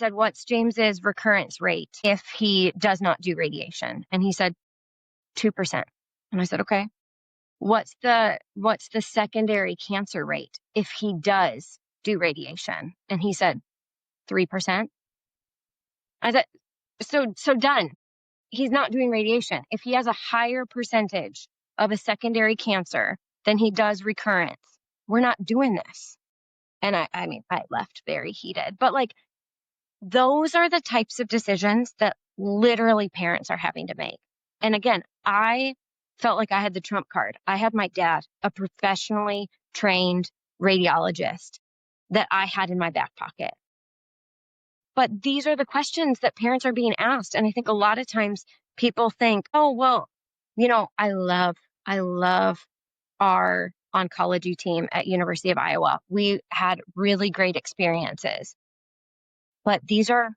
said, what's James's recurrence rate if he does not do radiation? And he said, 2%. And I said, okay. What's the secondary cancer rate if he does do radiation? And he said, 3%. I said, so done. He's not doing radiation. If he has a higher percentage of a secondary cancer than he does recurrence, we're not doing this. And I mean, I left very heated, but like, those are the types of decisions that literally parents are having to make. And again, I felt like I had the trump card. I had my dad, a professionally trained radiologist that I had in my back pocket. But these are the questions that parents are being asked. And I think a lot of times people think, oh, well, you know, I love our oncology team at University of Iowa. We had really great experiences. But these are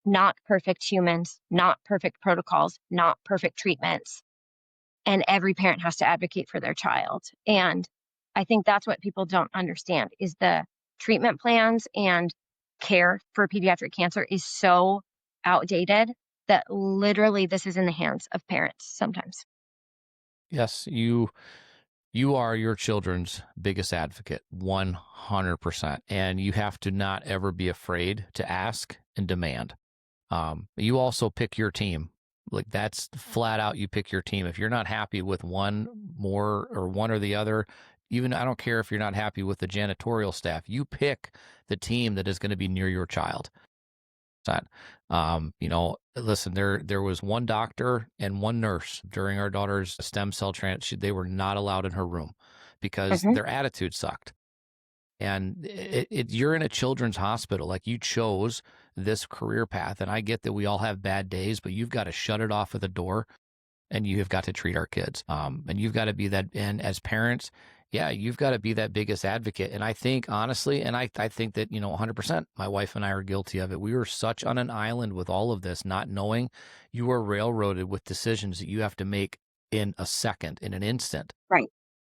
not perfect humans, not perfect protocols, not perfect treatments. And every parent has to advocate for their child. And I think that's what people don't understand is the treatment plans and care for pediatric cancer is so outdated that literally this is in the hands of parents sometimes. Yes, you are your children's biggest advocate, 100%. And you have to not ever be afraid to ask and demand. You also pick your team. Like that's flat out, you pick your team. If you're not happy with one more or one or the other, even I don't care if you're not happy with the janitorial staff, you pick the team that is going to be near your child. You know, listen, there was one doctor and one nurse during our daughter's stem cell transplant. They were not allowed in her room because their attitude sucked. And you're in a children's hospital, like you chose this career path. And I get that we all have bad days, but you've got to shut it off at the door and you have got to treat our kids. And you've got to be that, and as parents, yeah, you've got to be that biggest advocate. And I think honestly, and I think that, you know, 100%, my wife and I are guilty of it. We were such on an island with all of this, not knowing you are railroaded with decisions that you have to make in a second, in an instant. Right.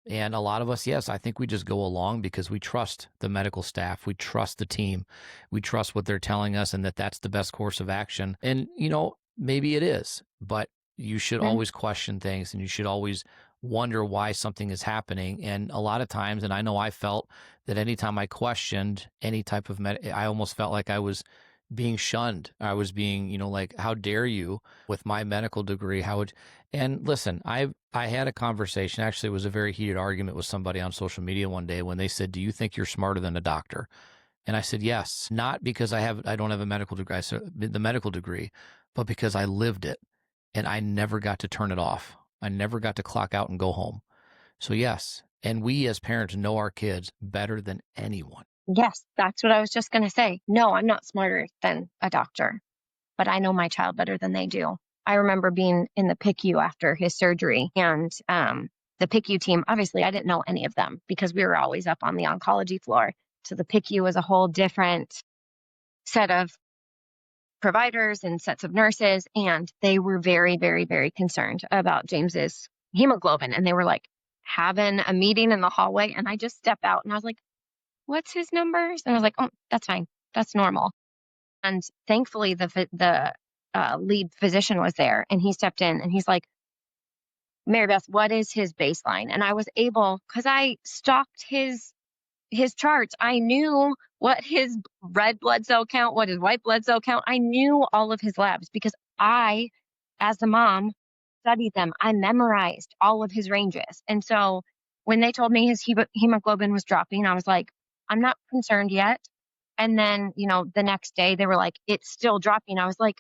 And a lot of us, yes, I think we just go along because we trust the medical staff. We trust the team. We trust what they're telling us and that that's the best course of action. And, you know, maybe it is, but you should always question things and you should always wonder why something is happening. And a lot of times, and I know I felt that anytime I questioned any type of I almost felt like I was being shunned. I was being, you know, like, how dare you with my medical degree? And listen, I had a conversation, actually it was a very heated argument with somebody on social media one day when they said, do you think you're smarter than a doctor? And I said, yes, not because I don't have a medical degree, I said the medical degree, but because I lived it and I never got to turn it off. I never got to clock out and go home. So yes. And we as parents know our kids better than anyone. Yes, that's what I was just going to say. No, I'm not smarter than a doctor, but I know my child better than they do. I remember being in the PICU after his surgery and the PICU team, obviously I didn't know any of them because we were always up on the oncology floor. So the PICU was a whole different set of providers and sets of nurses. And they were very, very, very concerned about James's hemoglobin. And they were like having a meeting in the hallway. And I just stepped out and I was like, what's his numbers? And I was like, oh, that's fine. That's normal. And thankfully the lead physician was there and he stepped in and he's like, Mary Beth, what is his baseline? And I was able, because I stalked his charts. I knew what his red blood cell count, what his white blood cell count. I knew all of his labs because I, as the mom, studied them. I memorized all of his ranges. And so when they told me his hemoglobin was dropping, I was like, I'm not concerned yet. And then, you know, the next day they were like, it's still dropping. I was like,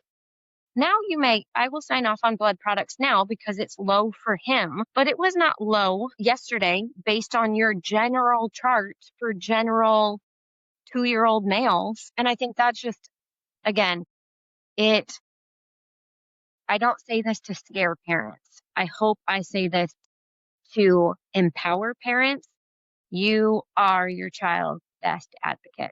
now I will sign off on blood products now because it's low for him, but it was not low yesterday based on your general chart for general 2-year-old males. And I think that's just, again, I don't say this to scare parents. I hope I say this to empower parents. You are your child's best advocate.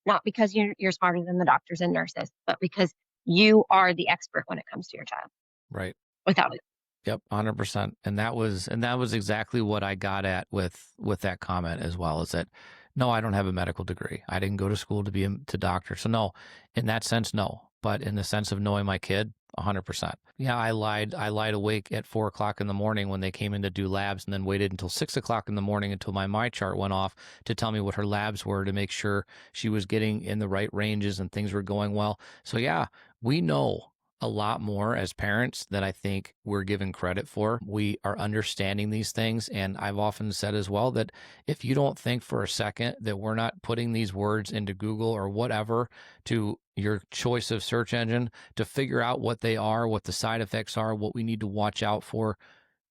Not because you're smarter than the doctors and nurses, but because you are the expert when it comes to your child. Right. Without it. Yep, 100%. And that was exactly what I got at with that comment as well, is that No, I don't have a medical degree. I didn't go to school to be to doctor. So no, in that sense, no. But in the sense of knowing my kid, 100%. Yeah, I lied. I lied awake at 4 o'clock in the morning when they came in to do labs, and then waited until 6 o'clock in the morning until my chart went off to tell me what her labs were to make sure she was getting in the right ranges and things were going well. So yeah, we know a lot more as parents than I think we're given credit for. We are understanding these things. And I've often said as well that if you don't think for a second that we're not putting these words into Google or whatever to your choice of search engine to figure out what they are, what the side effects are, what we need to watch out for,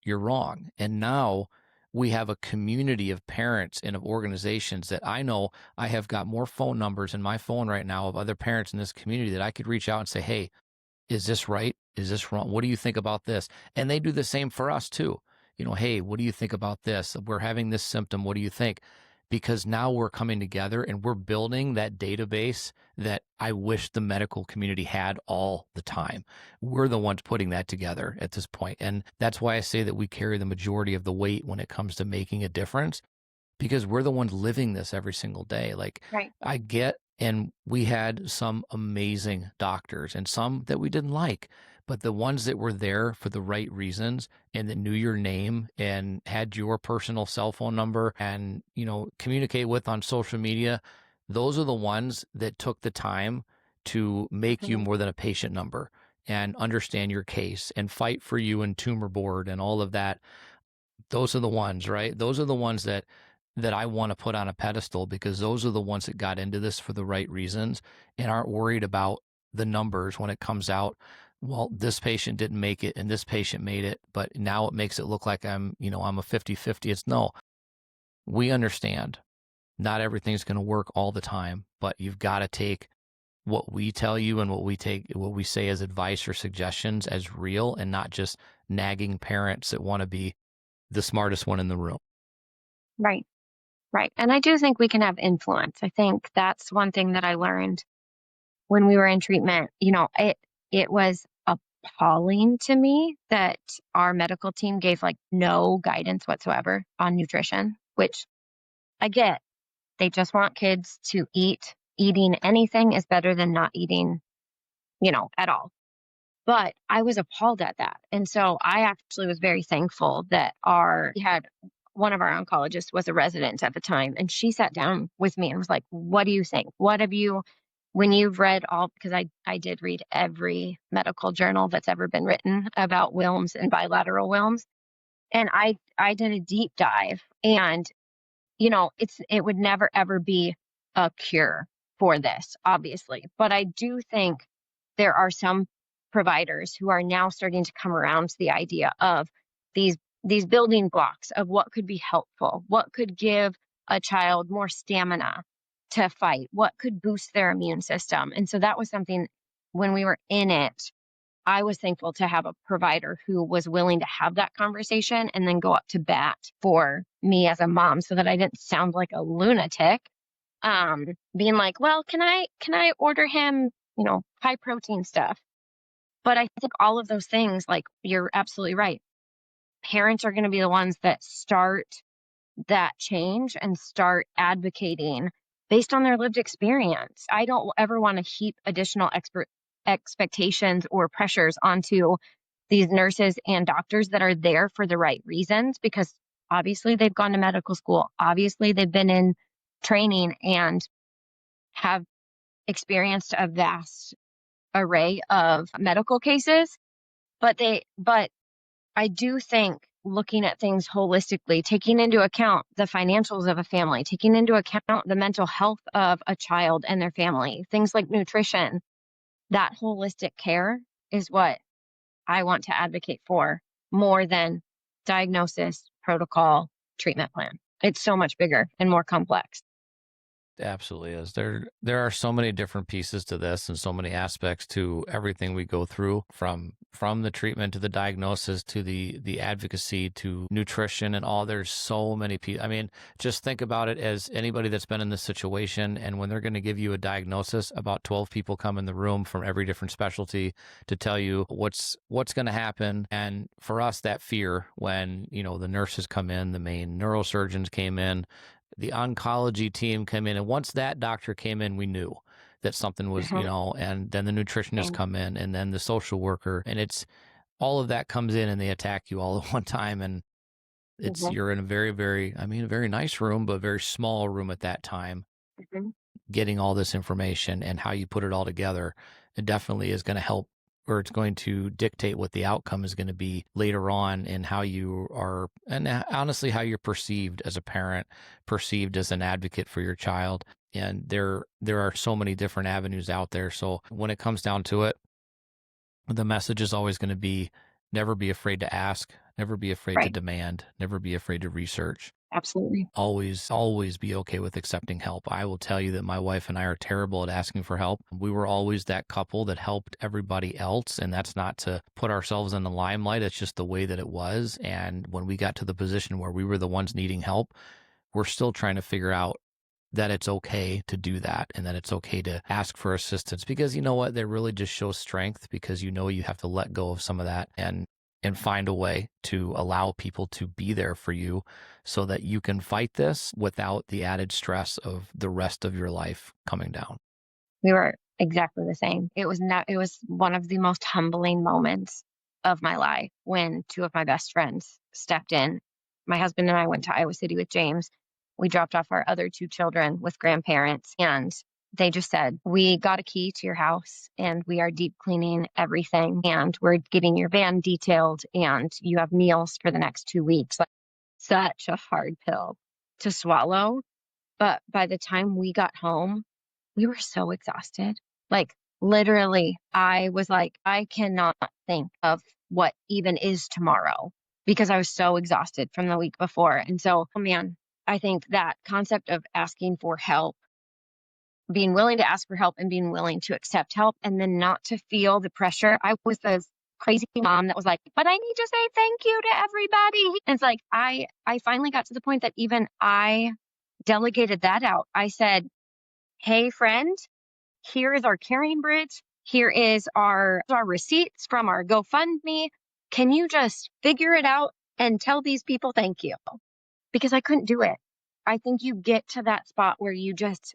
you're wrong. And now we have a community of parents and of organizations that I know I have got more phone numbers in my phone right now of other parents in this community that I could reach out and say, hey, is this right? Is this wrong? What do you think about this? And they do the same for us too. Hey, what do you think about this? We're having this symptom. What do you think? Because now we're coming together and we're building that database that I wish the medical community had all the time. We're the ones putting that together at this point. And that's why I say that we carry the majority of the weight when it comes to making a difference, because we're the ones living this every single day. Like, Right. I get, and we had some amazing doctors and some that we didn't like, but the ones that were there for the right reasons and that knew your name and had your personal cell phone number and, communicate with on social media, those are the ones that took the time to make you Mhm. more than a patient number and understand your case and fight for you in tumor board and all of that. Those are the ones, right? Those are the ones that I want to put on a pedestal, because those are the ones that got into this for the right reasons and aren't worried about the numbers when it comes out. Well, this patient didn't make it and this patient made it, but now it makes it look like I'm a 50-50. It's no, we understand not everything's going to work all the time, but you've got to take what we tell you and what we say as advice or suggestions as real and not just nagging parents that want to be the smartest one in the room. Right. Right. And I do think we can have influence. I think that's one thing that I learned when we were in treatment. It was appalling to me that our medical team gave like no guidance whatsoever on nutrition, which I get. They just want kids to eat. Eating anything is better than not eating, at all. But I was appalled at that. And so I actually was very thankful that we had one of our oncologists was a resident at the time. And she sat down with me and was like, what do you think? What have you, when you've read all, because I did read every medical journal that's ever been written about Wilms and bilateral Wilms. And I did a deep dive, and it would never ever be a cure for this, obviously. But I do think there are some providers who are now starting to come around to the idea of these these building blocks of what could be helpful, what could give a child more stamina to fight, what could boost their immune system. And so that was something when we were in it, I was thankful to have a provider who was willing to have that conversation and then go up to bat for me as a mom so that I didn't sound like a lunatic. Being like, well, can I order him, high protein stuff? But I think all of those things, like, you're absolutely right. Parents are going to be the ones that start that change and start advocating based on their lived experience. I don't ever want to heap additional expectations or pressures onto these nurses and doctors that are there for the right reasons, because obviously they've gone to medical school. Obviously they've been in training and have experienced a vast array of medical cases. But I do think looking at things holistically, taking into account the financials of a family, taking into account the mental health of a child and their family, things like nutrition, that holistic care is what I want to advocate for more than diagnosis, protocol, treatment plan. It's so much bigger and more complex. Absolutely is. There are so many different pieces to this and so many aspects to everything we go through, from the treatment to the diagnosis to the advocacy to nutrition and all. There's so many pieces. I mean, just think about it as anybody that's been in this situation, and when they're going to give you a diagnosis, about 12 people come in the room from every different specialty to tell you what's going to happen. And for us, that fear when, the nurses come in, the main neurosurgeons came in, the oncology team come in. And once that doctor came in, we knew that something was, and then the nutritionist come in, and then the social worker, and it's all of that comes in and they attack you all at one time. And you're in a very, very, a very nice room, but very small room at that time, getting all this information, and how you put it all together. It definitely is going to help, or it's going to dictate what the outcome is going to be later on, and how you are, and honestly, how you're perceived as a parent, perceived as an advocate for your child. And there are so many different avenues out there. So when it comes down to it, the message is always going to be, never be afraid to ask, never be afraid to demand, never be afraid to research. Absolutely. Always be okay with accepting help. I will tell you that my wife and I are terrible at asking for help. We were always that couple that helped everybody else, and that's not to put ourselves in the limelight. It's just the way that it was. And when we got to the position where we were the ones needing help, we're still trying to figure out that it's okay to do that, and that it's okay to ask for assistance, because you know what? That really just shows strength, because you know you have to let go of some of that and find a way to allow people to be there for you, so that you can fight this without the added stress of the rest of your life coming down. We were exactly the same. It was one of the most humbling moments of my life when two of my best friends stepped in. My husband and I went to Iowa City with James. We dropped off our other two children with grandparents, and they just said, we got a key to your house and we are deep cleaning everything, and we're getting your van detailed, and you have meals for the next 2 weeks. Like, such a hard pill to swallow. But by the time we got home, we were so exhausted. Like, literally, I was like, I cannot think of what even is tomorrow, because I was so exhausted from the week before. And so, oh man, I think that concept of asking for help, being willing to ask for help and being willing to accept help, and then not to feel the pressure. I was the crazy mom that was like, but I need to say thank you to everybody. And it's like, I finally got to the point that even I delegated that out. I said, hey, friend, here is our carrying bridge. Here is our receipts from our GoFundMe. Can you just figure it out and tell these people thank you? Because I couldn't do it. I think you get to that spot where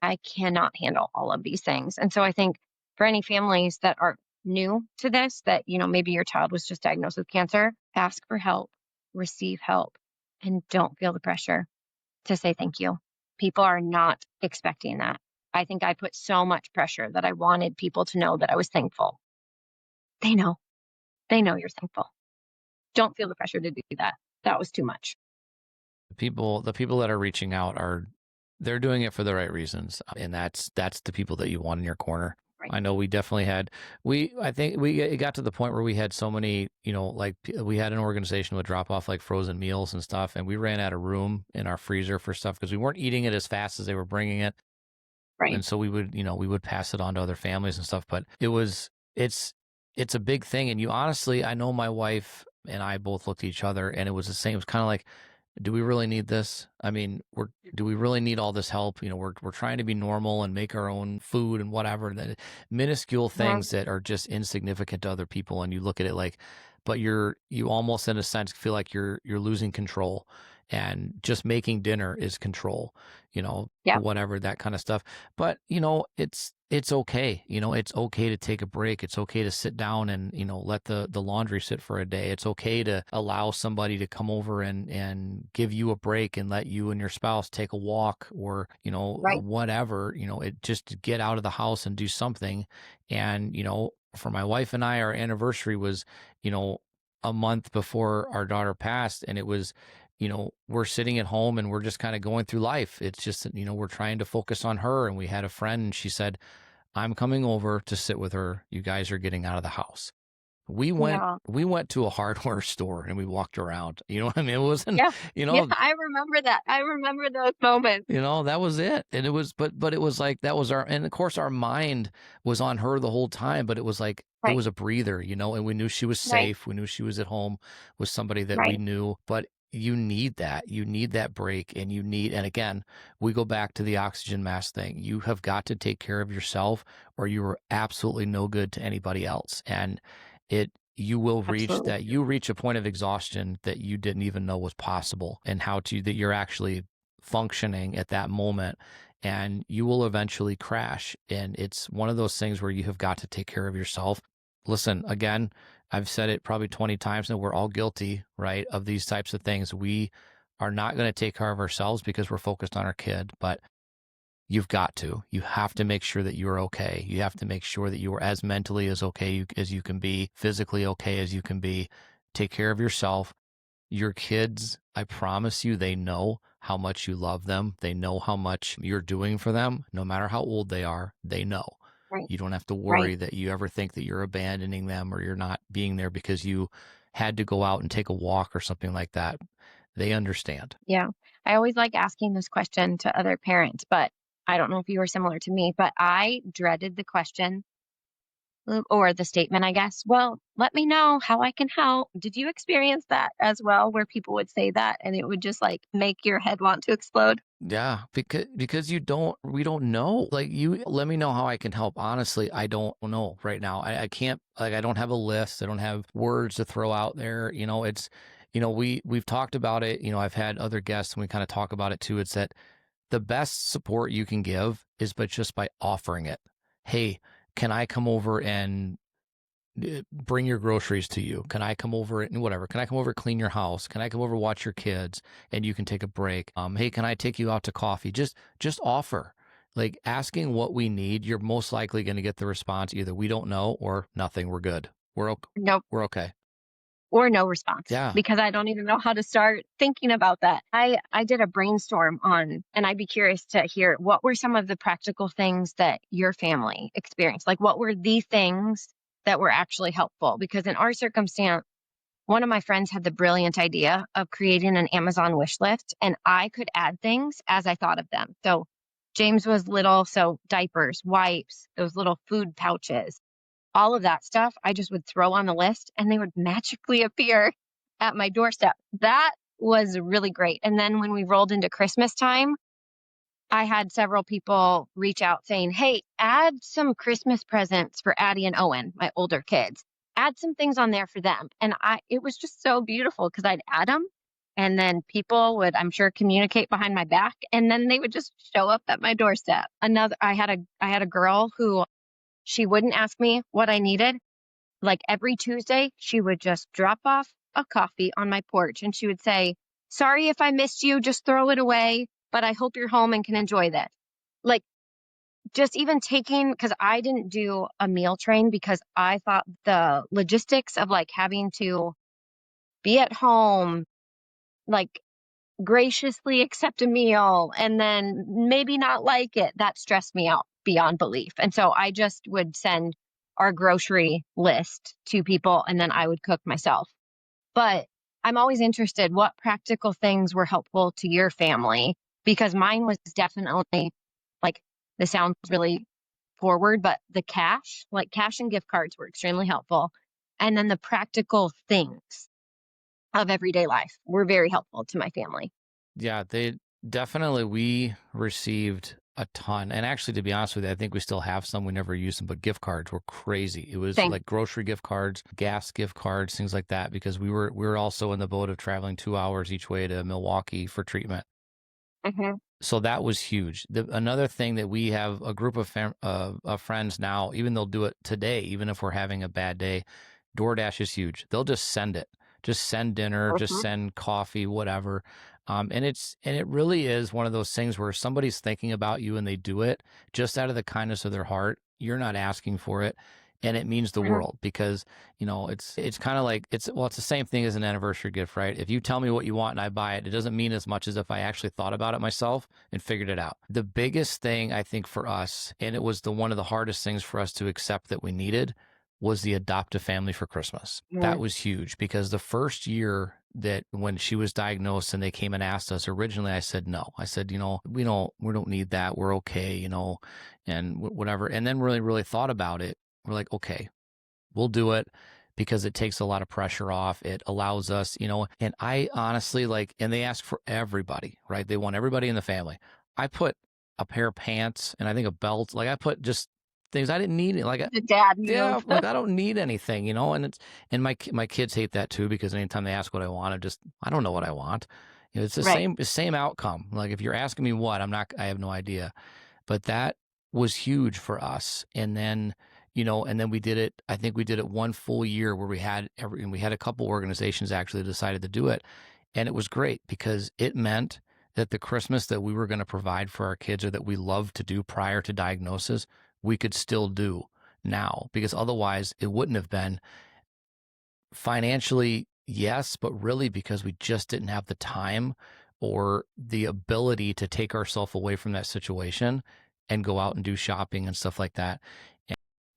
I cannot handle all of these things. And so I think for any families that are new to this, that, maybe your child was just diagnosed with cancer, ask for help, receive help, and don't feel the pressure to say thank you. People are not expecting that. I think I put so much pressure that I wanted people to know that I was thankful. They know you're thankful. Don't feel the pressure to do that. That was too much. The people that are reaching out they're doing it for the right reasons. And that's the people that you want in your corner. Right. I know we definitely it got to the point where we had so many, like we had an organization would drop off like frozen meals and stuff, and we ran out of room in our freezer for stuff because we weren't eating it as fast as they were bringing it. Right. And so we would pass it on to other families and stuff, but it's a big thing. And honestly, I know my wife and I both looked at each other, and it was the same. It was kind of like, do we really need this? Do we really need all this help? We're trying to be normal and make our own food and whatever, the minuscule things that are just insignificant to other people. And you look at it like, but you almost in a sense feel like you're losing control, and just making dinner is control, whatever, that kind of stuff. But, it's okay. It's okay to take a break. It's okay to sit down and, let the laundry sit for a day. It's okay to allow somebody to come over and give you a break and let you and your spouse take a walk, or, whatever, it just get out of the house and do something. And, for my wife and I, our anniversary was, a month before our daughter passed, and it was, we're sitting at home and we're just kind of going through life. It's just, we're trying to focus on her. And we had a friend, and she said, I'm coming over to sit with her. You guys are getting out of the house. We went to a hardware store and we walked around. You know what I mean? It wasn't, Yeah, I remember that. I remember those moments. That was it. And it was, but it was like, that was and of course our mind was on her the whole time, but it was like, it was a breather, and we knew she was safe. We knew she was at home with somebody that we knew, but you need that break, and and again, we go back to the oxygen mask thing. You have got to take care of yourself, or you are absolutely no good to anybody else. And you will reach that. You reach a point of exhaustion that you didn't even know was possible, and that you're actually functioning at that moment, and you will eventually crash. And it's one of those things where you have got to take care of yourself. Listen, again, I've said it probably 20 times now, we're all guilty, right, of these types of things. We are not going to take care of ourselves because we're focused on our kid, but you've got to. You have to make sure that you're okay. You have to make sure that you are as mentally as okay as you can be, physically okay as you can be. Take care of yourself. Your kids, I promise you, they know how much you love them. They know how much you're doing for them. No matter how old they are, they know. Right. You don't have to Right. worry that you ever think that you're abandoning them or you're not being there because you had to go out and take a walk or something like that. They understand. Yeah. I always like asking this question to other parents, but I don't know if you were similar to me, but I dreaded the question or the statement, I guess. Well, let me know how I can help. Did you experience that as well, where people would say that and it would just like make your head want to explode? Yeah, because we don't know. Like, you let me know how I can help. Honestly, I don't know right now. I can't, like, I don't have a list. I don't have words to throw out there. It's, we've talked about it. I've had other guests and we kind of talk about it too. It's that the best support you can give is but just by offering it. Hey, can I come over and bring your groceries to you? Can I come over and whatever? Can I come over clean your house? Can I come over watch your kids and you can take a break? Hey, can I take you out to coffee? Just offer. Like, asking what we need, you're most likely going to get the response either we don't know or nothing. We're good. Nope. We're okay. Or no response, Yeah. because I don't even know how to start thinking about that. I did a brainstorm on, and I'd be curious to hear what were some of the practical things that your family experienced? Like, what were the things that were actually helpful? Because in our circumstance, one of my friends had the brilliant idea of creating an Amazon wish list, and I could add things as I thought of them. So James was little, so diapers, wipes, those little food pouches, all of that stuff I just would throw on the list and they would magically appear at my doorstep. That was really great. And then when we rolled into Christmas time, I had several people reach out saying, "Hey, add some Christmas presents for Addie and Owen, my older kids. Add some things on there for them." And it was just so beautiful because I'd add them and then people would, I'm sure, communicate behind my back and then they would just show up at my doorstep. I had a girl who, she wouldn't ask me what I needed. Like every Tuesday, she would just drop off a coffee on my porch and she would say, "Sorry if I missed you, just throw it away, but I hope you're home and can enjoy this." Like, just even taking, because I didn't do a meal train because I thought the logistics of like having to be at home, like graciously accept a meal and then maybe not like it, that stressed me out beyond belief. And so I just would send our grocery list to people and then I would cook myself. But I'm always interested, what practical things were helpful to your family? Because mine was definitely, like, this sounds really forward, but the cash, like cash and gift cards were extremely helpful. And then the practical things of everyday life were very helpful to my family. Yeah, we received a ton. And actually, to be honest with you, I think we still have some. We never used them, but gift cards were crazy. It was Same. like grocery gift cards, gas gift cards, things like that, because we were also in the boat of traveling 2 hours each way to Milwaukee for treatment. Hmm. So that was huge. Another thing that we have a group of friends now, even they'll do it today, even if we're having a bad day. DoorDash is huge. They'll just send it, just send dinner, just Hmm. send coffee, whatever. And it really is one of those things where somebody's thinking about you and they do it just out of the kindness of their heart. You're not asking for it. And it means the Hmm. world because, it's kind of like, it's the same thing as an anniversary gift, right? If you tell me what you want and I buy it, it doesn't mean as much as if I actually thought about it myself and figured it out. The biggest thing I think for us, and it was one of the hardest things for us to accept that we needed, was the adoptive family for Christmas. That was huge because the first year that when she was diagnosed and they came and asked us, originally I said no. I said, we don't need that. We're okay, and whatever. And then really, really thought about it. We're like, okay, we'll do it because it takes a lot of pressure off. It allows us, and I honestly and they ask for everybody, right? They want everybody in the family. I put a pair of pants and I think a belt. Like, I put just things I didn't need. The dad Yeah, move. like, I don't need anything, and my kids hate that too because anytime they ask what I want, I don't know what I want, It's the Right. same outcome. Like if you're asking me what, I have no idea. But that was huge for us. And then, and then we did it. I think we did it one full year where and we had a couple organizations actually decided to do it. And it was great because it meant that the Christmas that we were going to provide for our kids or that we loved to do prior to diagnosis, we could still do now, because otherwise it wouldn't have been financially, yes, but really because we just didn't have the time or the ability to take ourselves away from that situation and go out and do shopping and stuff like that.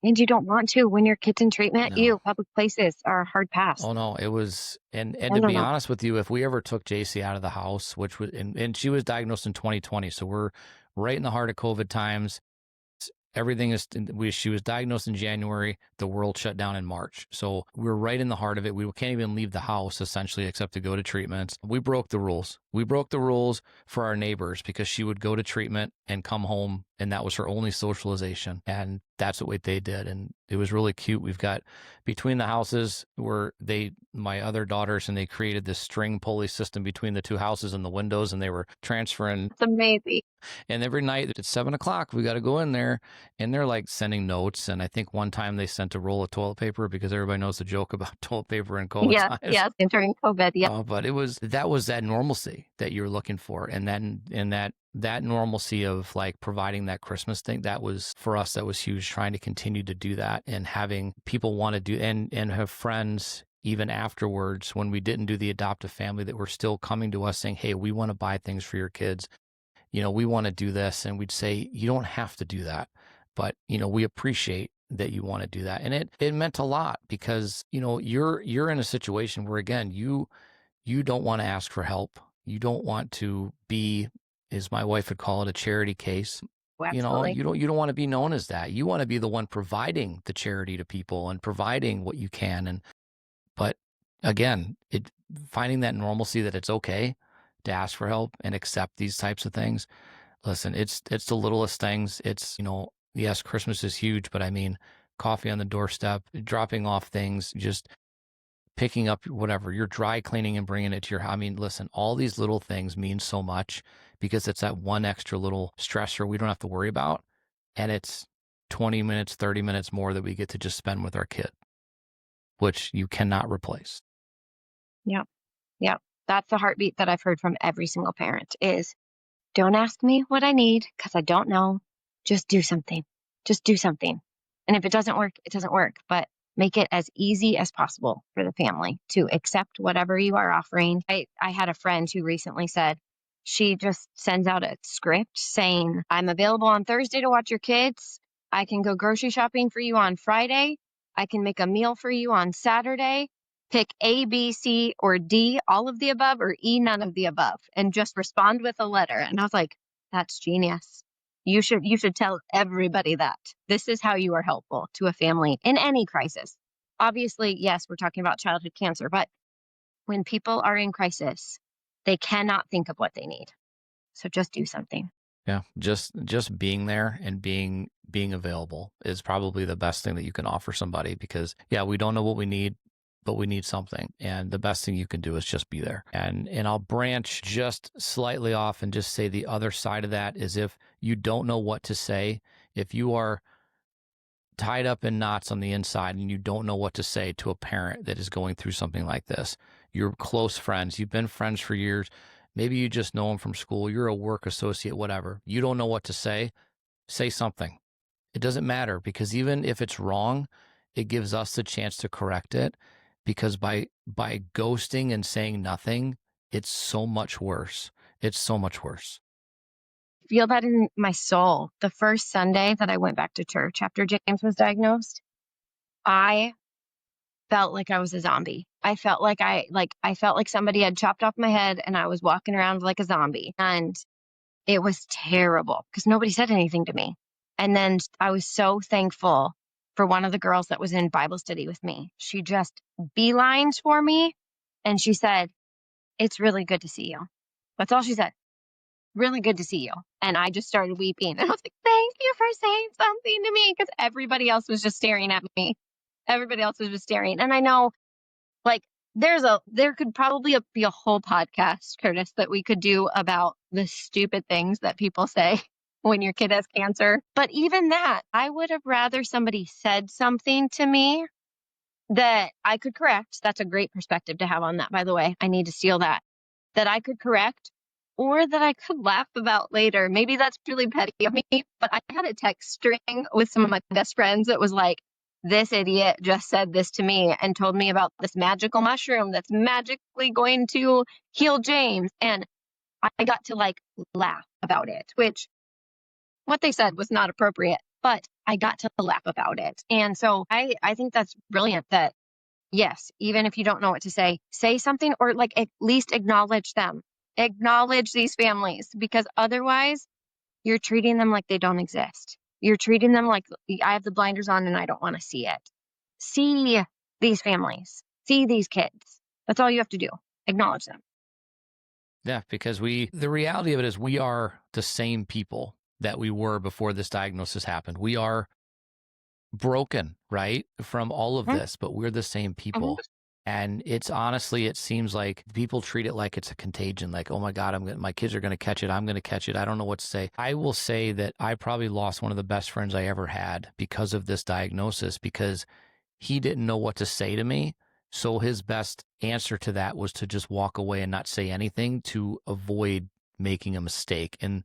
And you don't want to when your kid's in treatment. No. Public places are a hard pass. Oh no, it was, and No, to no, be no. honest with you, if we ever took JC out of the house, which was, and she was diagnosed in 2020, so we're right in the heart of COVID times. Everything is, she was diagnosed in January. The world shut down in March. So we're right in the heart of it. We can't even leave the house essentially except to go to treatments. We broke the rules. We broke the rules for our neighbors because she would go to treatment and come home, and that was her only socialization. And that's what they did. And it was really cute. We've got between the houses where my other daughters, and they created this string pulley system between the two houses and the windows, and they were transferring. It's amazing. And every night at 7:00, we got to go in there, and they're like sending notes. And I think one time they sent a roll of toilet paper because everybody knows the joke about toilet paper in COVID Yes, times. yes. And during COVID, yeah. But that was that normalcy that you're looking for. And then that normalcy of like providing that Christmas thing, that was for us, that was huge, trying to continue to do that and having people want to do and have friends even afterwards when we didn't do the adoptive family that were still coming to us saying, hey, we want to buy things for your kids. We want to do this. And we'd say, you don't have to do that, but, we appreciate that you want to do that. And it meant a lot because, you're in a situation where, again, you don't want to ask for help. You don't want to be, as my wife would call it, a charity case. Absolutely. You don't want to be known as that. You want to be the one providing the charity to people and providing what you can. But again, finding that normalcy that it's okay to ask for help and accept these types of things. Listen, it's the littlest things. It's, yes, Christmas is huge, but I mean, coffee on the doorstep, dropping off things, just picking up whatever, you're dry cleaning and bringing it to your house. I mean, listen, all these little things mean so much because it's that one extra little stressor we don't have to worry about. And it's 20 minutes, 30 minutes more that we get to just spend with our kid, which you cannot replace. Yep. Yep. That's the heartbeat that I've heard from every single parent is, don't ask me what I need because I don't know. Just do something. Just do something. And if it doesn't work, it doesn't work. But make it as easy as possible for the family to accept whatever you are offering. I had a friend who recently said she just sends out a script saying, I'm available on Thursday to watch your kids. I can go grocery shopping for you on Friday. I can make a meal for you on Saturday. Pick A, B, C, or D, all of the above, or E, none of the above, and just respond with a letter. And I was like, that's genius. You should tell everybody that. This is how you are helpful to a family in any crisis. Obviously, yes, we're talking about childhood cancer, but when people are in crisis, they cannot think of what they need. So just do something. Yeah, just being there and being available is probably the best thing that you can offer somebody because, yeah, we don't know what we need, but we need something. And the best thing you can do is just be there. And I'll branch just slightly off and just say the other side of that is if you don't know what to say, if you are tied up in knots on the inside and you don't know what to say to a parent that is going through something like this, you're close friends, you've been friends for years, maybe you just know them from school, you're a work associate, whatever, you don't know what to say something. It doesn't matter because even if it's wrong, it gives us the chance to correct it. Because by ghosting and saying nothing, it's so much worse. It's so much worse. I feel that in my soul. The first Sunday that I went back to church after James was diagnosed, I felt like I was a zombie. I felt like I felt like somebody had chopped off my head and I was walking around like a zombie. And it was terrible because nobody said anything to me. And then I was so thankful for one of the girls that was in Bible study with me. She just beelines for me and she said, it's really good to see you. That's all she said. Really good to see you. And I just started weeping. And I was like, thank you for saying something to me because everybody else was just staring at me. Everybody else was just staring. And I know, like, there could probably be a whole podcast, Curtis, that we could do about the stupid things that people say when your kid has cancer. But even that, I would have rather somebody said something to me that I could correct. That's a great perspective to have on that, by the way. I need to steal that. That I could correct or that I could laugh about later. Maybe that's really petty of me, but I had a text string with some of my best friends that was like, this idiot just said this to me and told me about this magical mushroom that's magically going to heal James. And I got to like laugh about it, which what they said was not appropriate, but I got to laugh about it. And so I think that's brilliant that, yes, even if you don't know what to say something or like at least acknowledge them. Acknowledge these families because otherwise you're treating them like they don't exist. You're treating them like I have the blinders on and I don't want to see it. See these families, see these kids. That's all you have to do. Acknowledge them. Yeah, because the reality of it is we are the same people that we were before this diagnosis happened. We are broken, right, from all of this, but we're the same people. And it's honestly, it seems like people treat it like it's a contagion. Like, oh my God, my kids are going to catch it. I'm going to catch it. I don't know what to say. I will say that I probably lost one of the best friends I ever had because of this diagnosis, because he didn't know what to say to me. So his best answer to that was to just walk away and not say anything to avoid making a mistake. And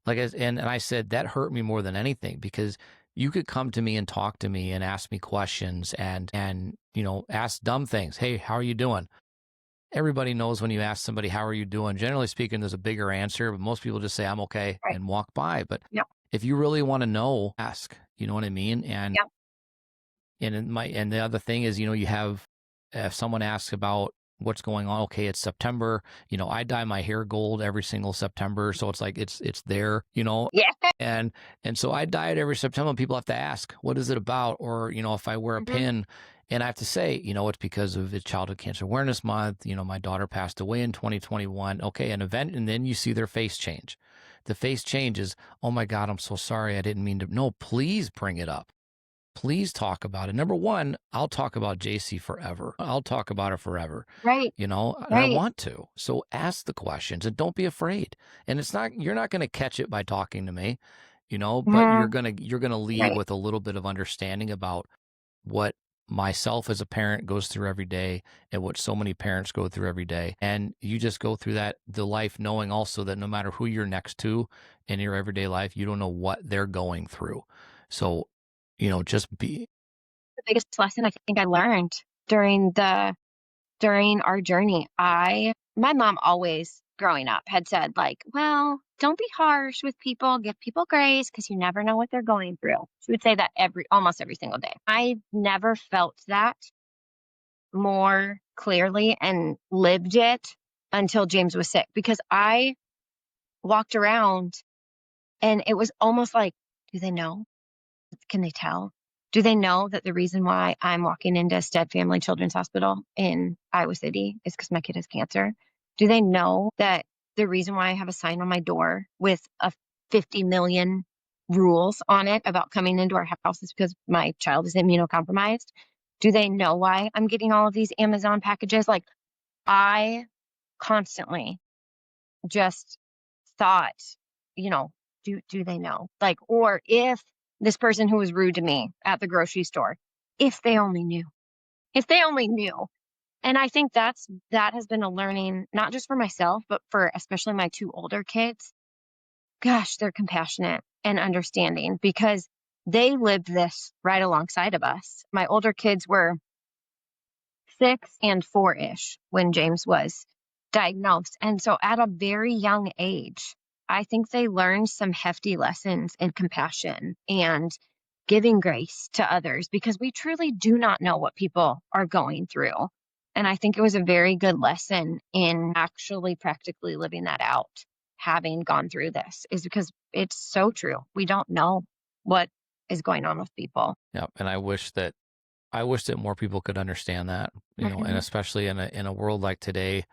and I said, that hurt me more than anything, because you could come to me and talk to me and ask me questions and ask dumb things. Hey, how are you doing? Everybody knows when you ask somebody, how are you doing? Generally speaking, there's a bigger answer, but most people just say, I'm okay, and walk by. But if you really want to know, ask, you know what I mean? And and the other thing is, you have, if someone asks about what's going on, okay, it's September, I dye my hair gold every single September. So it's like, it's there, Yeah. and so I dye it every September. People have to ask, what is it about? Or, if I wear a pin, and I have to say, it's because of it's Childhood Cancer Awareness Month. My daughter passed away in 2021. Okay, an event, and then you see their face change. The face change is, oh my God, I'm so sorry. I didn't mean to. No, please bring it up. Please talk about it. Number one, I'll talk about JC forever. I'll talk about her forever. Right. And I want to. So ask the questions and don't be afraid. And you're not going to catch it by talking to me, but you're going to leave with a little bit of understanding about what myself as a parent goes through every day and what so many parents go through every day. And you just go through the life knowing also that no matter who you're next to in your everyday life, you don't know what they're going through. So just be. The biggest lesson I think I learned during our journey, my mom always growing up had said like, well, don't be harsh with people, give people grace because you never know what they're going through. She would say that almost every single day. I never felt that more clearly and lived it until James was sick, because I walked around and it was almost like, do they know? Can they tell? Do they know that the reason why I'm walking into Stead Family Children's Hospital in Iowa City is because my kid has cancer? Do they know that the reason why I have a sign on my door with a 50 million rules on it about coming into our house is because my child is immunocompromised? Do they know why I'm getting all of these Amazon packages? Like, I constantly just thought, do they know? Like, or if this person who was rude to me at the grocery store, if they only knew, if they only knew. And I think that has been a learning, not just for myself, but for especially my two older kids. Gosh, they're compassionate and understanding because they lived this right alongside of us. My older kids were 6 and 4-ish when James was diagnosed. And so at a very young age, I think they learned some hefty lessons in compassion and giving grace to others because we truly do not know what people are going through. And I think it was a very good lesson in actually practically living that out, having gone through this, is because it's so true. We don't know what is going on with people. Yeah. And I wish that more people could understand that, and especially in a world like today,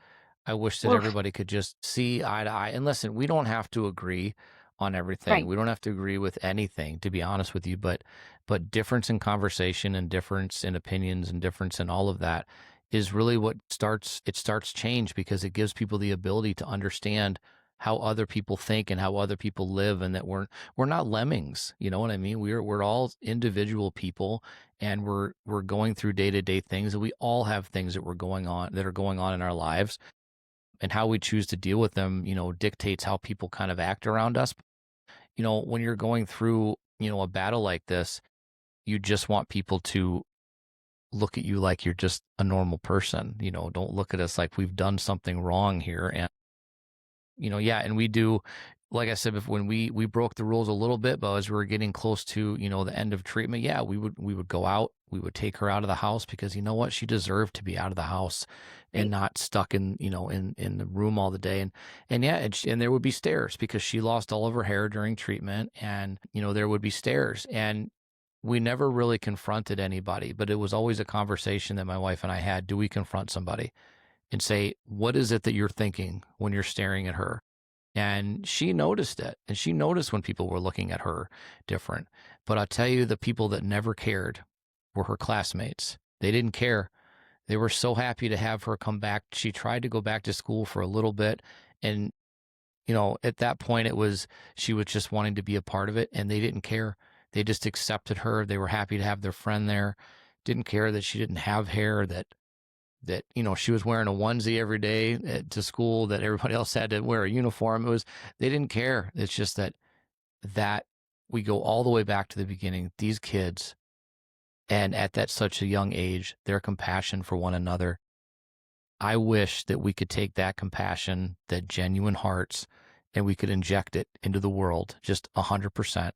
I wish that everybody could just see eye to eye. And listen, we don't have to agree on everything. Right. We don't have to agree with anything, to be honest with you, but difference in conversation and difference in opinions and difference in all of that is really what starts change, because it gives people the ability to understand how other people think and how other people live, and that we're not lemmings. You know what I mean? We're all individual people, and we're going through day-to-day things, and we all have things that are going on in our lives, and how we choose to deal with them, dictates how people kind of act around us. When you're going through, a battle like this, you just want people to look at you like you're just a normal person. Don't look at us like we've done something wrong here. And, yeah, and we do, like I said, when we broke the rules a little bit, but as we were getting close to, the end of treatment, yeah, we would go out, we would take her out of the house, because you know what? She deserved to be out of the house and not stuck in, in the room all the day. And yeah, and there would be stares, because she lost all of her hair during treatment, and, there would be stares. And we never really confronted anybody, but it was always a conversation that my wife and I had. Do we confront somebody and say, what is it that you're thinking when you're staring at her? And she noticed it. And she noticed when people were looking at her different. But I'll tell you, the people that never cared were her classmates. They didn't care. They were so happy to have her come back. She tried to go back to school for a little bit. And, at that point, she was just wanting to be a part of it, and they didn't care. They just accepted her. They were happy to have their friend there. Didn't care that she didn't have hair, that she was wearing a onesie every day to school, that everybody else had to wear a uniform. They didn't care. It's just that we go all the way back to the beginning. These kids, and at that such a young age, their compassion for one another. I wish that we could take that compassion, that genuine hearts, and we could inject it into the world just 100%,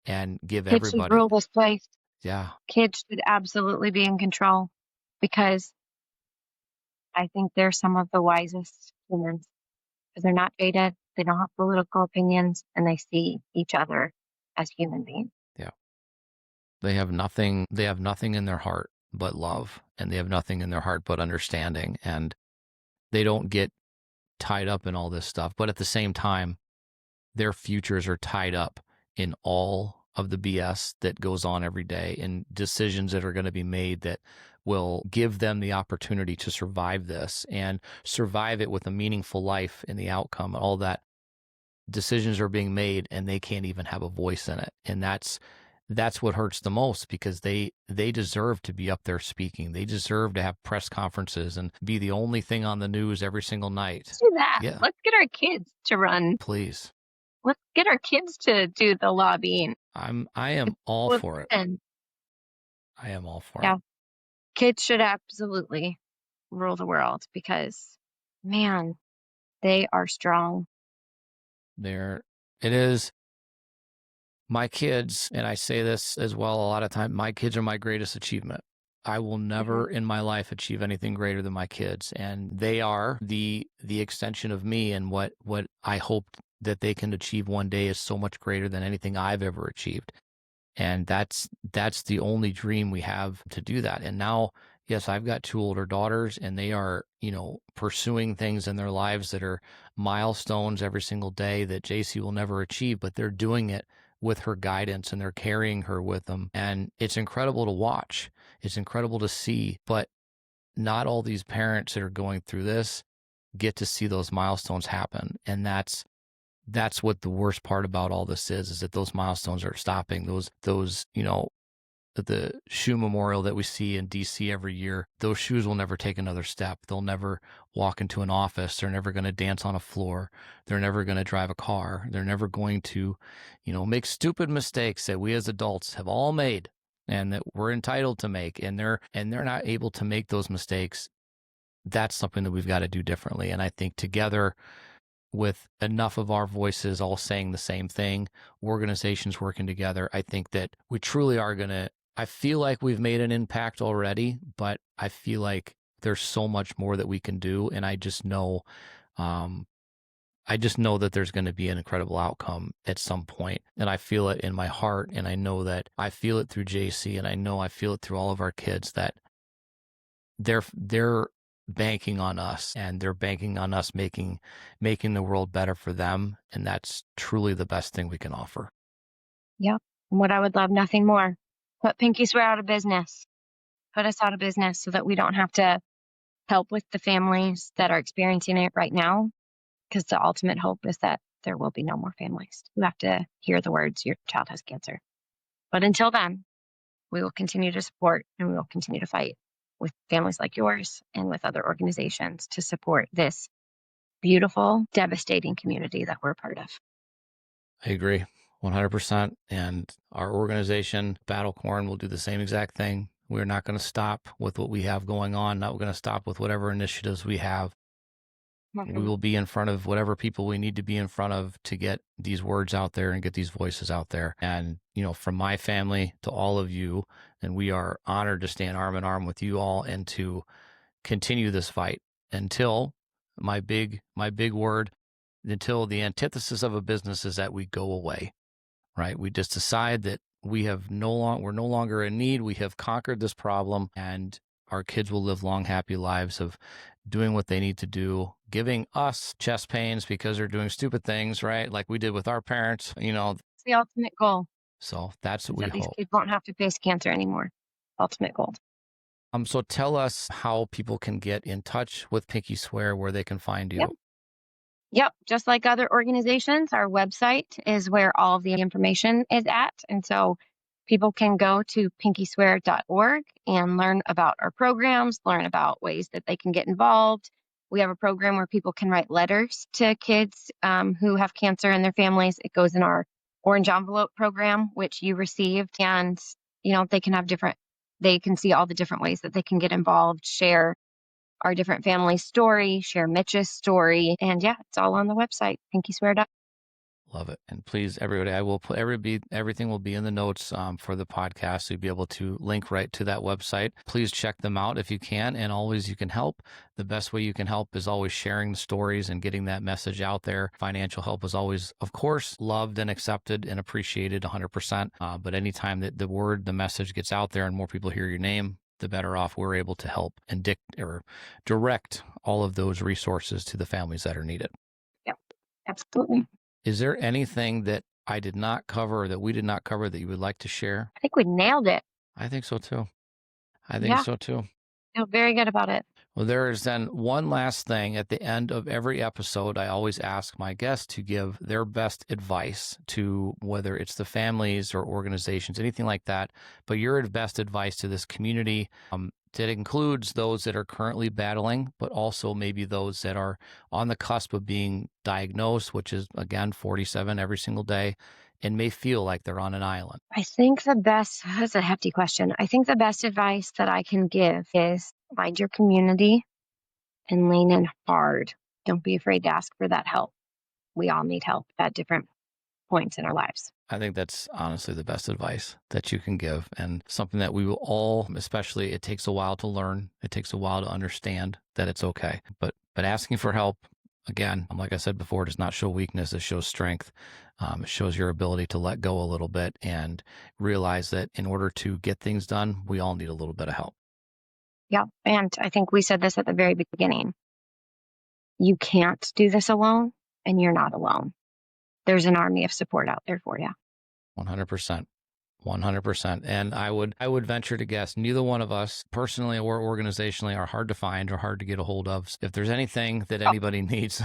and give Kids should everybody. rule this place. Yeah. Kids should absolutely be in control, because I think they're some of the wisest humans, because they're not jaded, they don't have political opinions, and they see each other as human beings. Yeah. They have nothing in their heart but love, and they have nothing in their heart but understanding, and they don't get tied up in all this stuff. But at the same time, their futures are tied up in all of the BS that goes on every day, and decisions that are going to be made that will give them the opportunity to survive this, and survive it with a meaningful life in the outcome. All that decisions are being made, and they can't even have a voice in it. And that's what hurts the most, because they deserve to be up there speaking. They deserve to have press conferences and be the only thing on the news every single night. Let's do that. Yeah. Let's get our kids to run. Please. Let's get our kids to do the lobbying. I am all for it. I am all for it. Kids should absolutely rule the world, because, man, they are strong. It is. My kids, and I say this as well a lot of time, my kids are my greatest achievement. I will never in my life achieve anything greater than my kids, and they are the extension of me, and what I hope that they can achieve one day is so much greater than anything I've ever achieved. And that's the only dream we have, to do that. And now, yes, I've got 2 older daughters, and they are, pursuing things in their lives that are milestones every single day that JC will never achieve, but they're doing it with her guidance, and they're carrying her with them. And it's incredible to watch. It's incredible to see, but not all these parents that are going through this get to see those milestones happen. And that's what the worst part about all this is that those milestones are stopping. Those the shoe memorial that we see in DC every year, those shoes will never take another step. They'll never walk into an office. They're never going to dance on a floor. They're never going to drive a car. They're never going to, make stupid mistakes that we as adults have all made and that we're entitled to make. And they're not able to make those mistakes. That's something that we've got to do differently. And I think together, with enough of our voices all saying the same thing, organizations working together, I think that we truly are going to, I feel like we've made an impact already, but I feel like there's so much more that we can do. And I just know that there's going to be an incredible outcome at some point. And I feel it in my heart. And I know that I feel it through JC, and I know I feel it through all of our kids, that they're banking on us, and they're banking on us making the world better for them. And that's truly the best thing we can offer. Yep. And what I would love nothing more. Put Pinky Swear out of business. Put us out of business so that we don't have to help with the families that are experiencing it right now, because the ultimate hope is that there will be no more families who have to hear the words, your child has cancer. But until then, we will continue to support and we will continue to fight with families like yours and with other organizations to support this beautiful, devastating community that we're a part of. I agree 100%. And our organization, Battle Corn, will do the same exact thing. We're not going to stop with what we have going on. Not going to stop with whatever initiatives we have. We will be in front of whatever people we need to be in front of to get these words out there and get these voices out there. And, from my family to all of you, and we are honored to stand arm in arm with you all and to continue this fight until my big word, until the antithesis of a business is that we go away, right? We just decide that we're no longer in need. We have conquered this problem, and our kids will live long, happy lives of doing what they need to do, giving us chest pains because they're doing stupid things, right? Like we did with our parents, It's the ultimate goal. So that's what we That these hope. kids won't have to face cancer anymore. Ultimate goal. So tell us how people can get in touch with Pinky Swear, where they can find you. Yep. Just like other organizations, our website is where all of the information is at. And so people can go to pinkyswear.org and learn about our programs, learn about ways that they can get involved. We have a program where people can write letters to kids who have cancer in their families. It goes in our orange envelope program, which you received. And, they can see all the different ways that they can get involved, share our different family story, share Mitch's story. And it's all on the website, pinkyswear.org. Love it. And please, everybody, I will put everything will be in the notes for the podcast. So you'll be able to link right to that website. Please check them out if you can. And always you can help. The best way you can help is always sharing the stories and getting that message out there. Financial help is always, of course, loved and accepted and appreciated 100%. But anytime that the message gets out there and more people hear your name, the better off we're able to help and direct all of those resources to the families that are needed. Yep, absolutely. Is there anything that I did not cover or that we did not cover that you would like to share? I think we nailed it. I think so too. I feel very good about it. Well, there is then one last thing. At the end of every episode, I always ask my guests to give their best advice to whether it's the families or organizations, anything like that. But your best advice to this community that includes those that are currently battling, but also maybe those that are on the cusp of being diagnosed, which is, again, 47 every single day, and may feel like they're on an island. I think that's a hefty question. I think the best advice that I can give is find your community and lean in hard. Don't be afraid to ask for that help. We all need help at different points in our lives. I think that's honestly the best advice that you can give, and something that we will all, especially, it takes a while to learn. It takes a while to understand that it's okay. But asking for help, again, like I said before, does not show weakness. It shows strength. It shows your ability to let go a little bit and realize that in order to get things done, we all need a little bit of help. Yeah. And I think we said this at the very beginning. You can't do this alone, and you're not alone. There's an army of support out there for you. 100%. 100%. And I would venture to guess neither one of us, personally or organizationally, are hard to find or hard to get a hold of. If there's anything that anybody needs,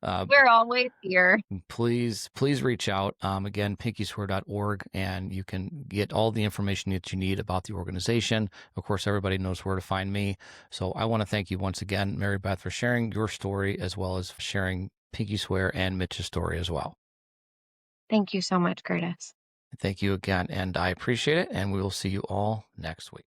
we're always here. Please reach out. Again, pinkyswear.org, and you can get all the information that you need about the organization. Of course, everybody knows where to find me. So I want to thank you once again, Mary Beth, for sharing your story as well as sharing Pinky Swear and Mitch's story as well. Thank you so much, Curtis. Thank you again, and I appreciate it, and we will see you all next week.